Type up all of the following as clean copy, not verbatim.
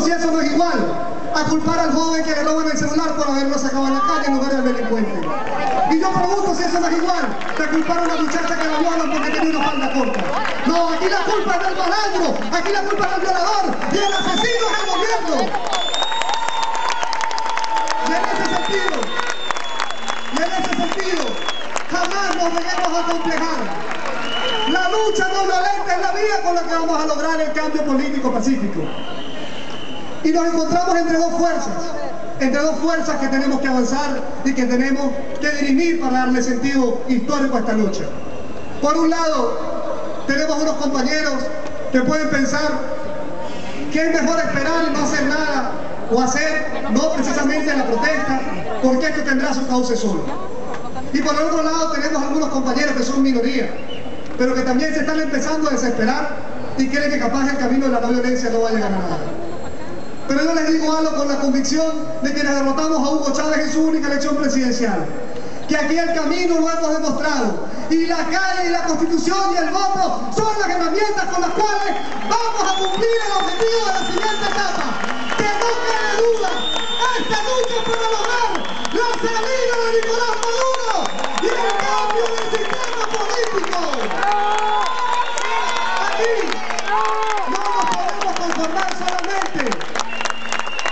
si eso no es igual a culpar al joven que le roban el celular por haberlo sacado a la calle en lugar del delincuente. Y yo pregunto si eso no es igual de culpar a una muchacha que la violan porque tenía una falda corta. No, aquí la culpa es del malandro, aquí la culpa es del violador y el asesino es el gobierno. Y en ese sentido, jamás nos debemos acomplejar. La lucha no violenta es la vía con la que vamos a lograr el cambio político pacífico. Y nos encontramos entre dos fuerzas que tenemos que avanzar y que tenemos que dirimir para darle sentido histórico a esta lucha. Por un lado, tenemos unos compañeros que pueden pensar que es mejor esperar y no hacer nada, o hacer no precisamente la protesta, porque esto tendrá su cauce solo. Y por el otro lado tenemos algunos compañeros que son minoría, pero que también se están empezando a desesperar y creen que capaz el camino de la no violencia no va a llegar a nada. Pero yo les digo algo con la convicción de quienes derrotamos a Hugo Chávez en su única elección presidencial, que aquí el camino lo hemos demostrado, y la calle y la Constitución y el voto son las herramientas con las cuales vamos a cumplir el objetivo de la siguiente etapa. Que no quede duda, esta lucha para lograr la salida de Nicolás Maduro y el cambio del sistema político. Aquí no nos podemos conformar solamente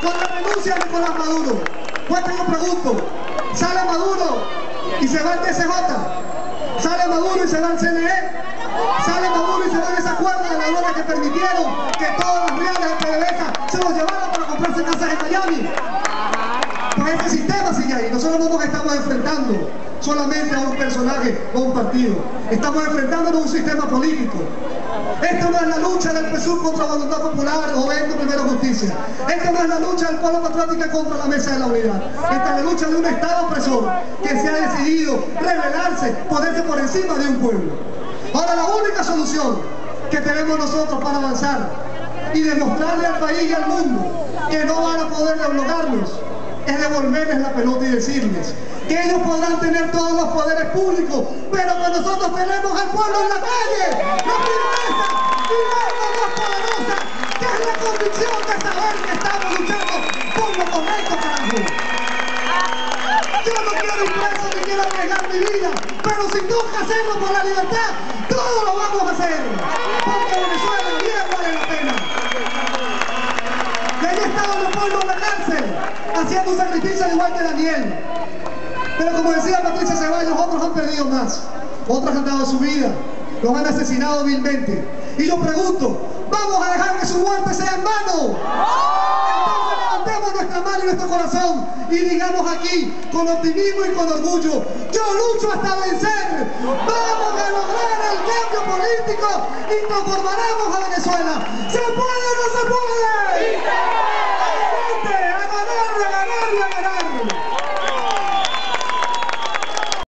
con la renuncia de Nicolás Maduro. Pues yo pregunto, ¿sale Maduro y se va el TCJ? ¿Sale Maduro y se va el CNE? ¿Sale Maduro y se van esas cuerdas de ladrones que permitieron que todos los reales de PDVSA se los llevaran para comprarse casas en Miami? Pues este sistema sigue ahí. Nosotros no nos estamos enfrentando solamente a un personaje o a un partido. Estamos enfrentándonos a un sistema político. Esto no es la lucha del PSUV contra Voluntad Popular o Evento Primero Justicia. Esto no es la lucha del pueblo patriótico contra la Mesa de la Unidad. Esta es la lucha de un Estado opresor que se ha decidido rebelarse, ponerse por encima de un pueblo. Ahora, la única solución que tenemos nosotros para avanzar y demostrarle al país y al mundo que no van a poder doblegarnos es devolverles la pelota y decirles que ellos podrán tener todos los poderes públicos, pero que nosotros tenemos al pueblo en la calle, la firmeza y la arma más poderosa, que es la convicción de saber que estamos luchando por lo correcto, carajo. Yo no quiero ir preso ni quiero arriesgar mi vida, pero si toca hacerlo por la libertad, todo lo vamos a hacer, porque Venezuela bien vale la pena. Y ahí estaba Leopoldo en la cárcel, haciendo un sacrificio igual que Daniel. Pero como decía Patricia Ceballos, otros han perdido más, otros han dado su vida, los han asesinado vilmente. Y yo pregunto, ¿vamos a dejar que su muerte sea en vano? Entonces levantemos nuestra mano y nuestro corazón y digamos aquí, con optimismo y con orgullo, yo lucho hasta vencer, vamos a lograr el cambio político y transformará